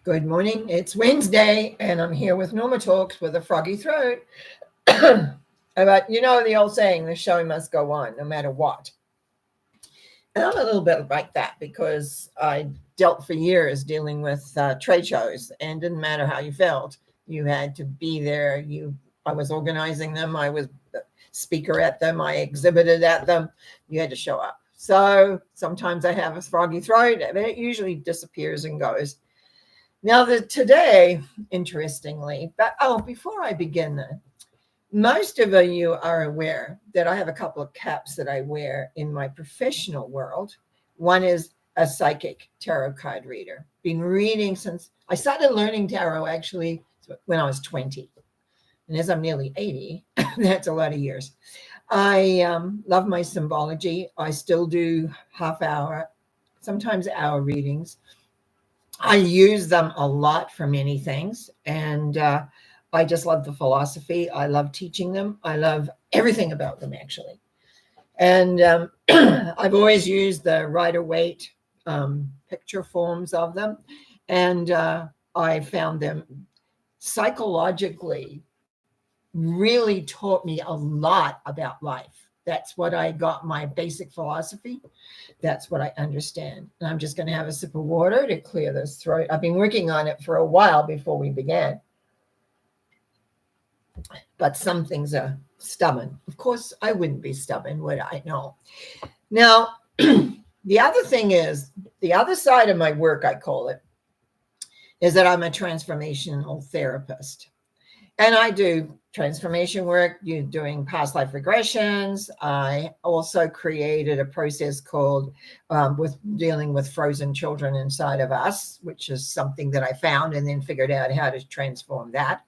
Good morning. It's Wednesday, and I'm here with Norma Talks with a froggy throat. But you know the old saying, the show must go on no matter what. And I'm a little bit like that because I dealt for years dealing with trade shows, and didn't matter how you felt, you had to be there. I was organizing them. I was the speaker at them. I exhibited at them. You had to show up. So sometimes I have a froggy throat, but it usually disappears and goes. Now, today, interestingly, but before I begin, most of you are aware that I have a couple of caps that I wear in my professional world. One is a psychic tarot card reader. Been reading since I started learning tarot actually when I was 20. And as I'm nearly 80, that's a lot of years. I love my symbology. I still do half hour, sometimes hour readings. I use them a lot for many things. And I just love the philosophy. I love teaching them. I love everything about them, actually. And I've always used the Rider-Waite picture forms of them. And I found them psychologically really taught me a lot about life. That's what I got my basic philosophy. That's what I understand. And I'm just going to have a sip of water to clear this throat. I've been working on it for a while before we began. But some things are stubborn. Of course, I wouldn't be stubborn, would I? No. Now, the other thing is, the other side of my work, I call it, is that I'm a transformational therapist. And I do transformation work, you're doing past life regressions. I also created a process called with dealing with frozen children inside of us, which is something that I found and then figured out how to transform that.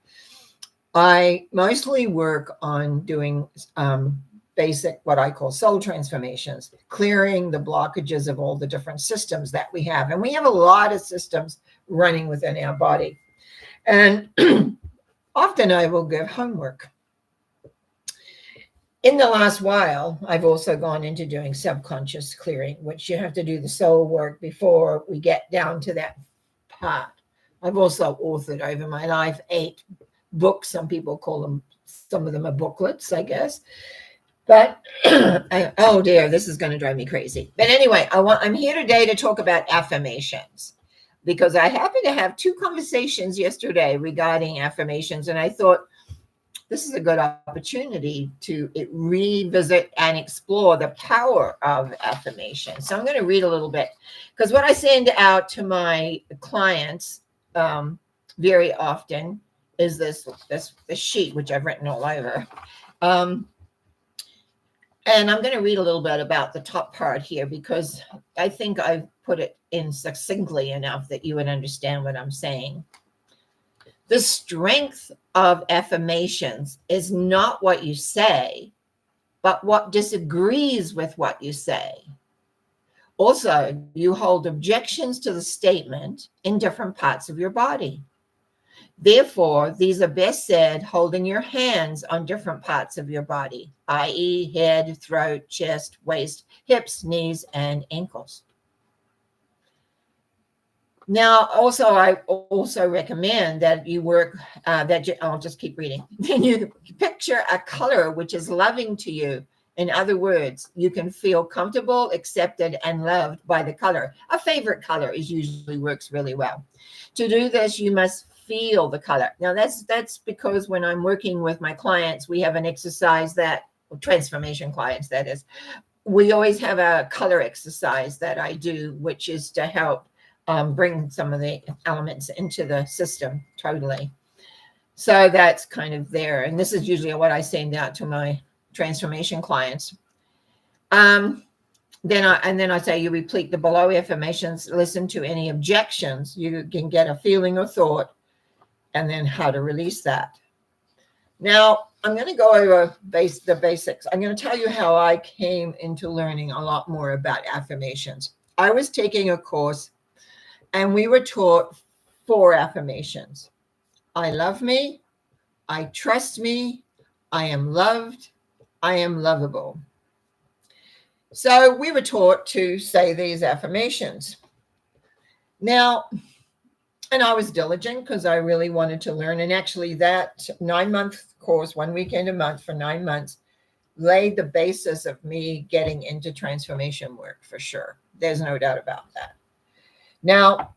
I mostly work on doing basic, what I call soul transformations, clearing the blockages of all the different systems that we have. And we have a lot of systems running within our body. And often I will give homework. In the last while, I've also gone into doing subconscious clearing, which you have to do the soul work before we get down to that part. I've also authored over my life 8 books. Some people call them, some of them are booklets, I guess. But, oh dear, this is going to drive me crazy. But anyway, I'm here today to talk about affirmations, because I happened to have 2 conversations yesterday regarding affirmations, and I thought this is a good opportunity to revisit and explore the power of affirmation. So I'm going to read a little bit, because what I send out to my clients very often is this sheet, which I've written all over. And I'm going to read a little bit about the top part here, because I think I've put it in succinctly enough that you would understand what I'm saying. The strength of affirmations is not what you say, but what disagrees with what you say. Also, you hold objections to the statement in different parts of your body. Therefore, these are best said holding your hands on different parts of your body, i.e., head, throat, chest, waist, hips, knees, and ankles. Now, also, I also recommend that you work, I'll just keep reading. Then you picture a color which is loving to you. In other words, you can feel comfortable, accepted, and loved by the color. A favorite color usually works really well. To do this, you must feel the color. Now, that's because when I'm working with my clients, we have an exercise transformation clients, that is, we always have a color exercise that I do, which is to help bring some of the elements into the system totally. So that's kind of there. And this is usually what I send out to my transformation clients. Then I say you repeat the below affirmations, listen to any objections. You can get a feeling or thought, and then how to release that. Now, I'm going to go over the basics. I'm going to tell you how I came into learning a lot more about affirmations. I was taking a course, and we were taught 4 affirmations. I love me. I trust me. I am loved. I am lovable. So we were taught to say these affirmations. Now, And I was diligent because I really wanted to learn. And actually, that 9-month course, 1 weekend a month for 9 months, laid the basis of me getting into transformation work for sure. There's no doubt about that. Now,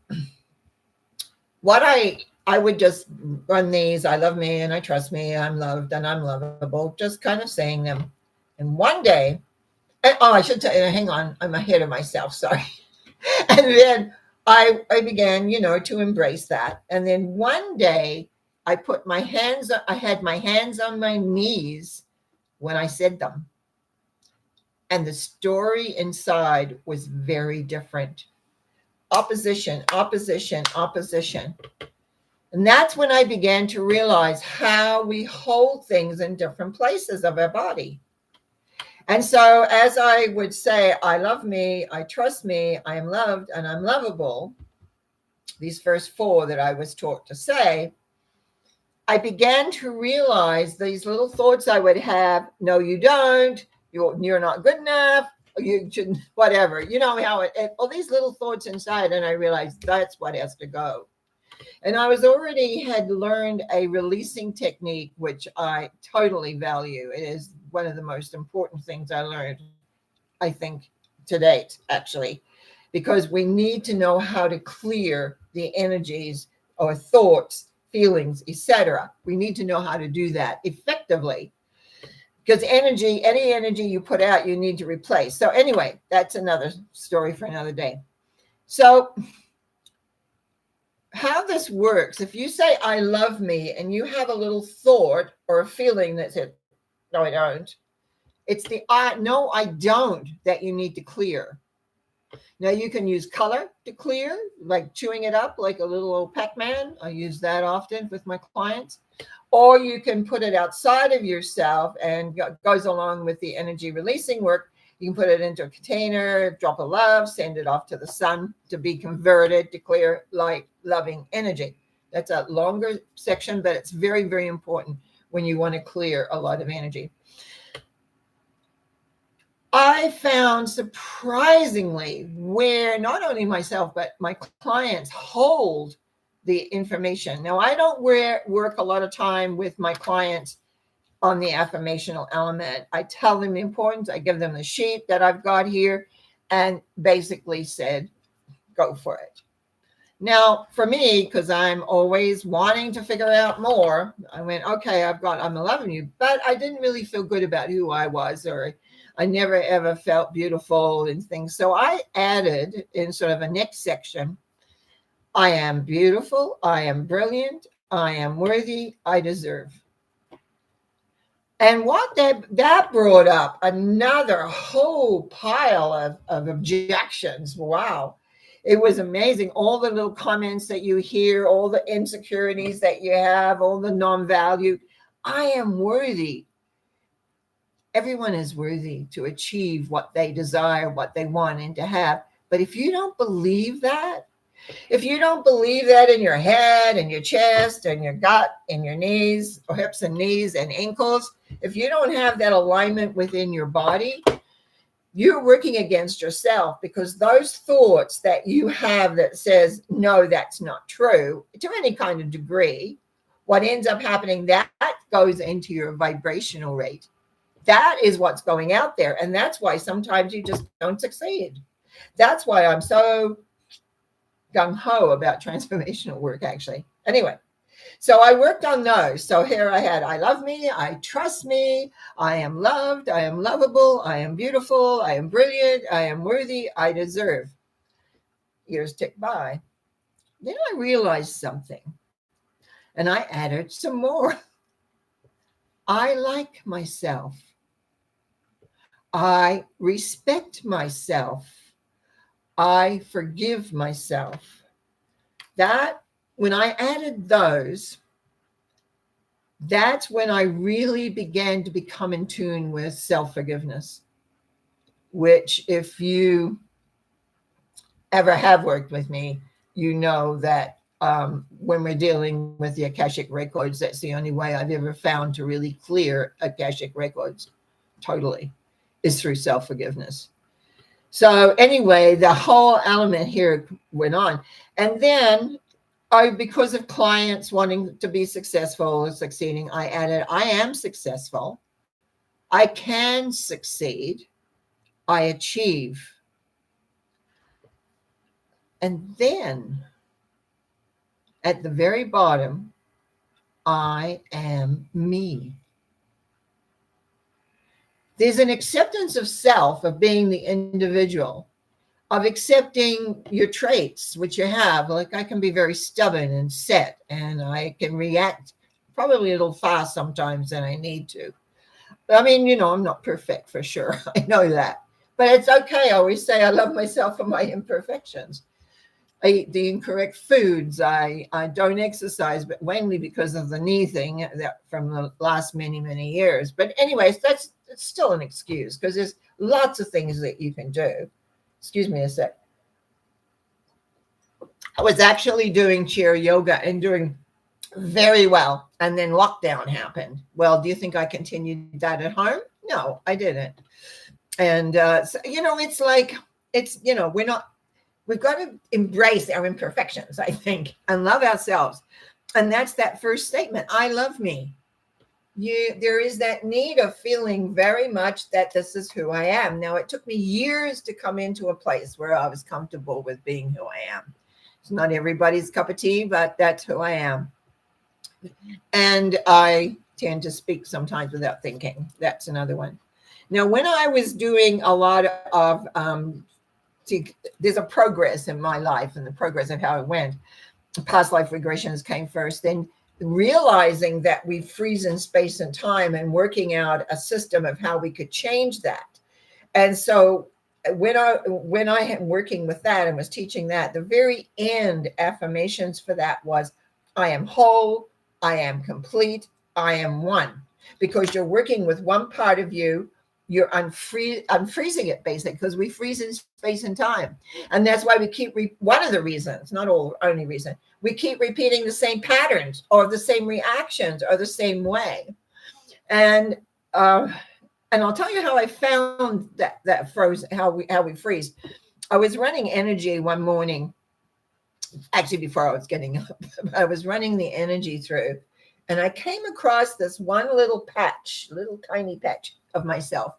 what I would just run these, I love me and I trust me, I'm loved and I'm lovable, just kind of saying them. And one day, I should tell you, hang on, I'm ahead of myself, sorry. And then I began, to embrace that. And then one day I had my hands on my knees when I said them. And the story inside was very different. Opposition, opposition, opposition. And that's when I began to realize how we hold things in different places of our body. And so as I would say, I love me, I trust me, I am loved, and I'm lovable, these first 4 that I was taught to say, I began to realize these little thoughts I would have, no, you don't, you're not good enough, you should, whatever, how all these little thoughts inside. And I realized that's what has to go. And I had learned a releasing technique, which I totally value. It is one of the most important things I learned, I think, to date, actually, because we need to know how to clear the energies or thoughts, feelings, etc. We need to know how to do that effectively, because any energy you put out, you need to replace. So anyway, that's another story for another day. So how this works, if you say, I love me, and you have a little thought or a feeling that says, no, I don't. It's the no, I don't that you need to clear. Now you can use color to clear, like chewing it up like a little old Pac-Man. I use that often with my clients. Or you can put it outside of yourself, and goes along with the energy releasing work. You can put it into a container, drop of love, send it off to the sun to be converted to clear light, loving energy. That's a longer section, but it's very, very important when you want to clear a lot of energy. I found surprisingly where not only myself, but my clients hold the information. Now, I don't work a lot of time with my clients on the affirmational element. I tell them the importance. I give them the sheet that I've got here and basically said, go for it. Now, for me, because I'm always wanting to figure out more, I went, okay, I'm loving you, but I didn't really feel good about who I was, or I never ever felt beautiful and things. So I added in sort of a next section, I am beautiful, I am brilliant, I am worthy, I deserve. And what that brought up another whole pile of objections. Wow. It was amazing. All the little comments that you hear, all the insecurities that you have, all the non-value. I am worthy. Everyone is worthy to achieve what they desire, what they want and to have. But if you don't believe that, if you don't believe that in your head and your chest and your gut and your knees or hips and knees and ankles, if you don't have that alignment within your body, you're working against yourself, because those thoughts that you have that says, no, that's not true, to any kind of degree, what ends up happening, that goes into your vibrational rate. That is what's going out there. And that's why sometimes you just don't succeed. That's why I'm so gung-ho about transformational work, actually. Anyway, so I worked on those. So here I had, I love me, I trust me, I am loved, I am lovable, I am beautiful, I am brilliant, I am worthy, I deserve. Years tick by. Then I realized something, and I added some more. I like myself. I respect myself. I forgive myself. That, when I added those, that's when I really began to become in tune with self-forgiveness, which, if you ever have worked with me, you know that when we're dealing with the Akashic records, that's the only way I've ever found to really clear Akashic records totally, is through self-forgiveness. So anyway, the whole element here went on. And then because of clients wanting to be successful or succeeding, I added, I am successful. I can succeed. I achieve. And then at the very bottom, I am me. There's an acceptance of self, of being the individual, of accepting your traits, which you have. Like, I can be very stubborn and set, and I can react probably a little fast sometimes than I need to. I mean, I'm not perfect for sure. I know that. But it's okay. I always say I love myself for my imperfections. I eat the incorrect foods. I don't exercise, but mainly because of the knee thing that from the last many, many years. But anyways, it's still an excuse, because there's lots of things that you can do. Excuse me a sec. I was actually doing chair yoga and doing very well. And then lockdown happened. Well, do you think I continued that at home? No, I didn't. And, so, it's like, we've got to embrace our imperfections, I think, and love ourselves. And that's that first statement. I love me. There is that need of feeling very much that this is who I am. Now, it took me years to come into a place where I was comfortable with being who I am. It's not everybody's cup of tea, but that's who I am. And I tend to speak sometimes without thinking. That's another one. Now, when I was doing a lot of, there's a progress in my life and the progress of how it went. Past life regressions came first. Then realizing that we freeze in space and time and working out a system of how we could change that. And so when I am working with that and was teaching that, the very end affirmations for that was, I am whole, I am complete, I am one. Because you're working with one part of you, you're unfreezing it, basically, because we freeze in space and time. And that's why we keep, one of the reasons, not all, only reason, we keep repeating the same patterns or the same reactions or the same way. And I'll tell you how I found that froze, how we freeze. I was running energy one morning, actually before I was getting up, I was running the energy through, and I came across this one little tiny patch of myself.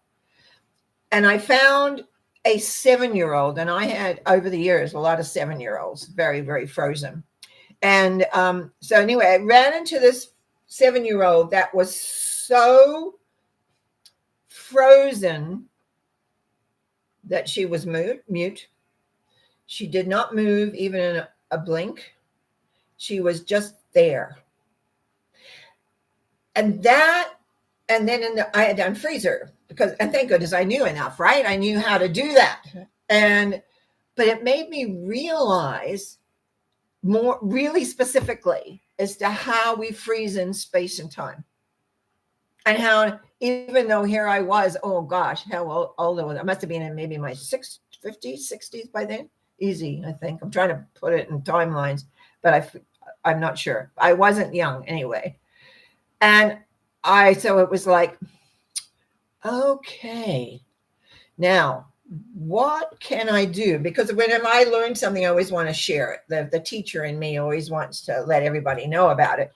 And I found a 7-year-old, and I had over the years a lot of 7-year-olds, very, very frozen. And so anyway, I ran into this 7-year-old that was so frozen that she was mute. She did not move even in a blink. She was just there. And then I had to unfreeze her and thank goodness I knew enough, right? I knew how to do that. But it made me realize more really specifically as to how we freeze in space and time. And how, even though here I was, oh gosh, how old I was. I must have been in maybe my 50s, 60s by then. Easy, I think. I'm trying to put it in timelines, but I'm not sure. I wasn't young anyway. And so it was like, okay, now what can I do? Because when I learn something, I always want to share it. The teacher in me always wants to let everybody know about it.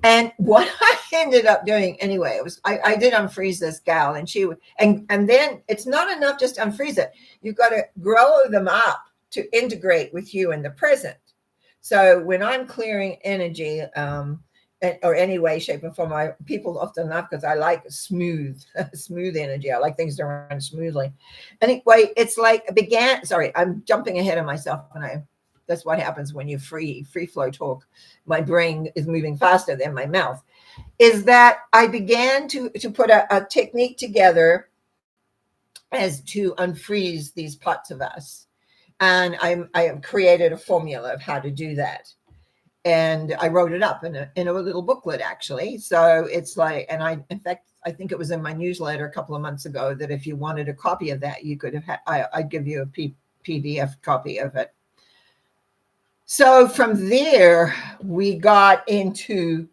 And what I ended up doing anyway, I did unfreeze this gal, and she would, and then it's not enough just to unfreeze it. You've got to grow them up to integrate with you in the present. So when I'm clearing energy, or any way, shape, and form, people often laugh because I like smooth energy. I like things to run smoothly. Anyway, it's like I'm jumping ahead of myself, and that's what happens when you free flow talk. My brain is moving faster than my mouth. Is that I began to put a technique together as to unfreeze these parts of us. And I have created a formula of how to do that. And I wrote it up in a little booklet, actually. So it's like, and in fact, I think it was in my newsletter a couple of months ago that if you wanted a copy of that, you could have I'd give you a PDF copy of it. So from there, we got into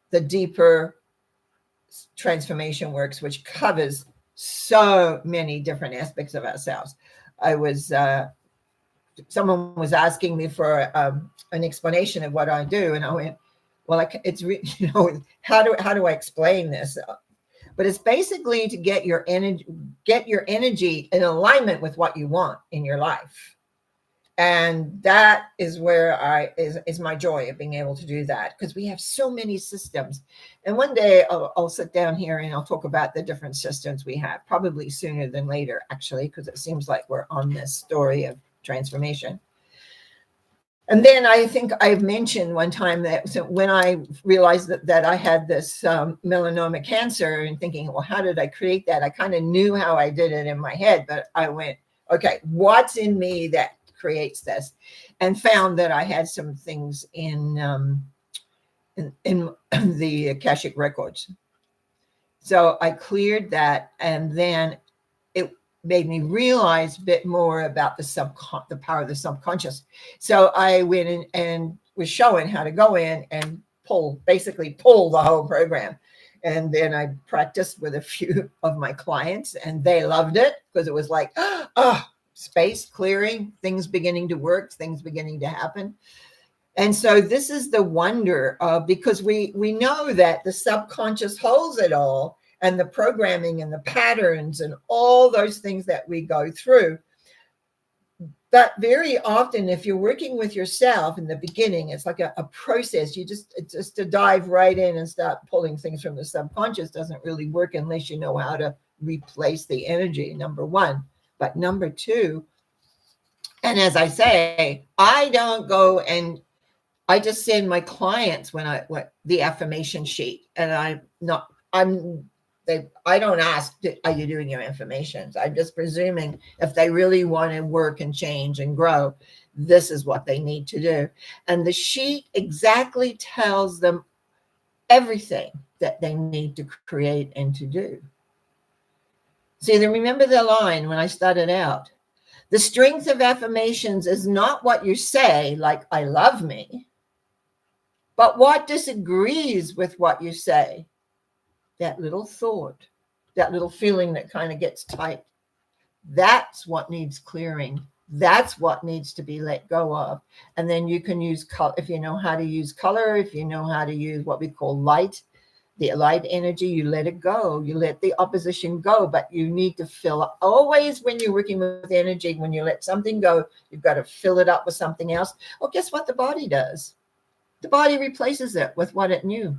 the deeper transformation works, which covers so many different aspects of ourselves. I was someone was asking me for an explanation of what I do, and I went, well, how do I explain this? But it's basically to get your energy in alignment with what you want in your life. And that is where is my joy of being able to do that, because we have so many systems. And one day I'll sit down here and I'll talk about the different systems we have, probably sooner than later, actually, because it seems like we're on this story of transformation. And then I think I've mentioned one time that when I realized that I had this melanoma cancer, and thinking, well, how did I create that? I kind of knew how I did it in my head, but I went, okay, what's in me that creates this? And found that I had some things in the Akashic records. So I cleared that, and then it made me realize a bit more about the power of the subconscious. So I went in and was showing how to go in and basically pull the whole program. And then I practiced with a few of my clients, and they loved it, because it was like, oh, space clearing, things beginning to work, things beginning to happen. And so this is the wonder of, because we know that the subconscious holds it all, and the programming and the patterns and all those things that we go through. But very often, if you're working with yourself in the beginning, it's like a process. Just to dive right in and start pulling things from the subconscious doesn't really work unless you know how to replace the energy, number one. But number two, and as I say, I don't go and I just send my clients the affirmation sheet, and I don't ask, are you doing your affirmations? I'm just presuming if they really want to work and change and grow, this is what they need to do. And the sheet exactly tells them everything that they need to create and to do. See, then remember the line when I started out. The strength of affirmations is not what you say, like, I love me, but what disagrees with what you say. That little thought, that little feeling that kind of gets tight. That's what needs clearing. That's what needs to be let go of. And then you can use color. If you know how to use color, if you know how to use what we call light, the light energy, you let it go. You let the opposition go, but you need to fill up. Always when you're working with energy, when you let something go, you've got to fill it up with something else. Well, guess what the body does? The body replaces it with what it knew.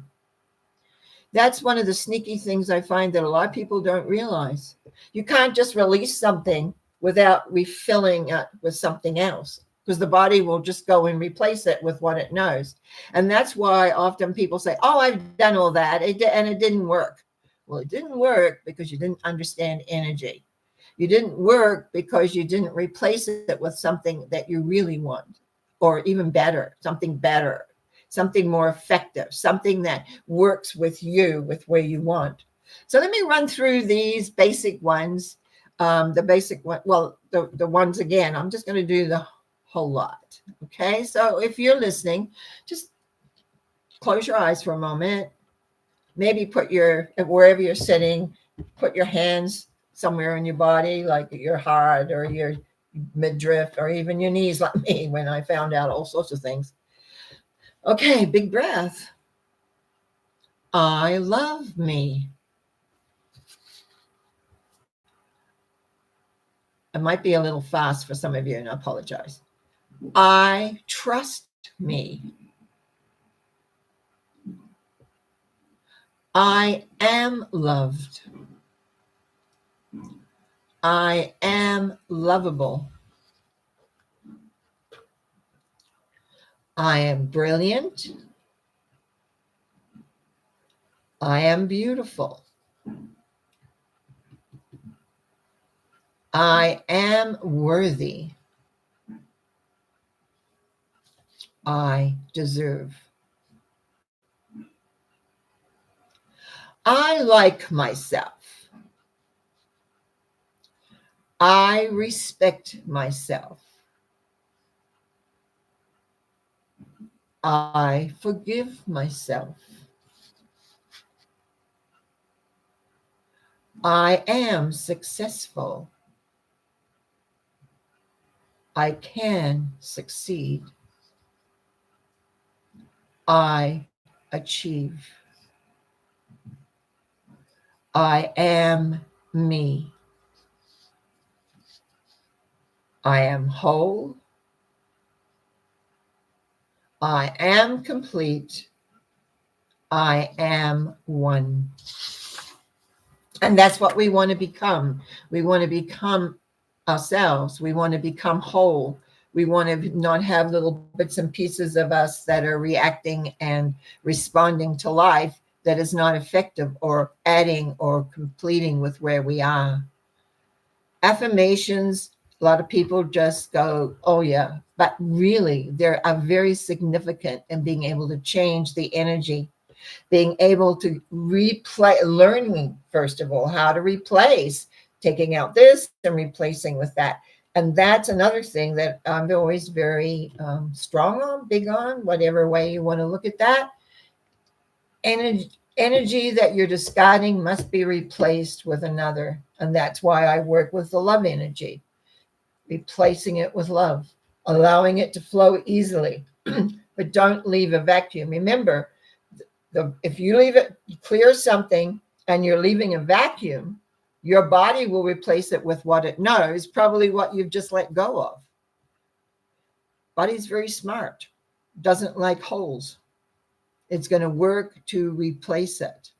That's one of the sneaky things I find that a lot of people don't realize. You can't just release something without refilling it with something else, because the body will just go and replace it with what it knows. And that's why often people say, oh, I've done all that, and it didn't work. Well, it didn't work because you didn't understand energy. You didn't work because you didn't replace it with something that you really want, or even better, something more effective, something that works with you, with where you want. So let me run through these basic ones. The ones again, I'm just going to do the whole lot. Okay, so if you're listening, just close your eyes for a moment. Maybe wherever you're sitting, put your hands somewhere in your body, like your heart or your midriff, or even your knees, like me when I found out all sorts of things. Okay, big breath. I love me. It might be a little fast for some of you, and I apologize. I trust me. I am loved. I am lovable. I am brilliant. I am beautiful. I am worthy. I deserve. I like myself. I respect myself. I forgive myself. I am successful. I can succeed. I achieve. I am me. I am whole. I am complete. I am one. And that's what we want to become. We want to become ourselves. We want to become whole. We want to not have little bits and pieces of us that are reacting and responding to life that is not effective or adding or completing with where we are. Affirmations, a lot of people just go, oh yeah, but really they are very significant in being able to change the energy, being able to learning, first of all, how to replace, taking out this and replacing with that. And that's another thing that I'm always very strong on, big on, whatever way you want to look at that. Energy that you're discarding must be replaced with another. And that's why I work with the love energy, replacing it with love, allowing it to flow easily, but don't leave a vacuum. Remember, if you leave it, clear something and you're leaving a vacuum, your body will replace it with what it knows, probably what you've just let go of. Body's very smart, doesn't like holes. It's going to work to replace it.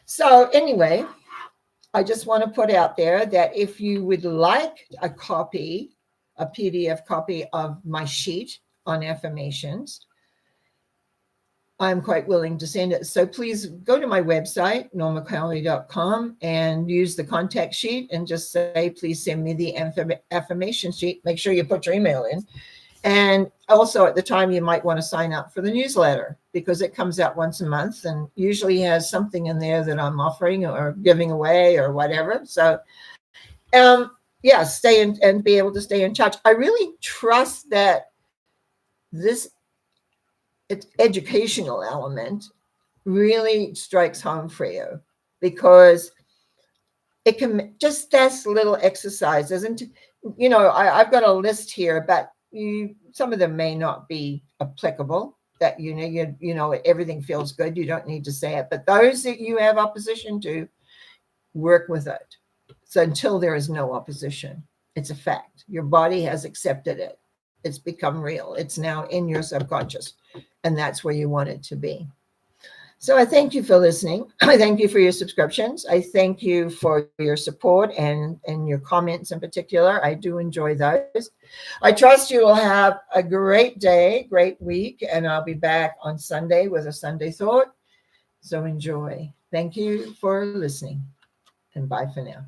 So anyway, I just want to put out there that if you would like a copy, a PDF copy of my sheet on affirmations, I'm quite willing to send it. So please go to my website, normacowie.com, and use the contact sheet and just say, please send me the affirmation sheet. Make sure you put your email in. And also at the time, you might want to sign up for the newsletter because it comes out once a month and usually has something in there that I'm offering or giving away or whatever. So, yeah, stay in and be able to stay in touch. I really trust that this educational element really strikes home for you because it can just test little exercises. And, you know, I've got a list here, but some of them may not be applicable, that you know everything feels good, you don't need to say it, but those that you have opposition to, work with it. So until there is no opposition, it's a fact. Your body has accepted it. It's become real. It's now in your subconscious, and that's where you want it to be. So I thank you for listening. I thank you for your subscriptions. I thank you for your support and your comments in particular. I do enjoy those. I trust you will have a great day, great week, and I'll be back on Sunday with a Sunday thought. So enjoy. Thank you for listening, and bye for now.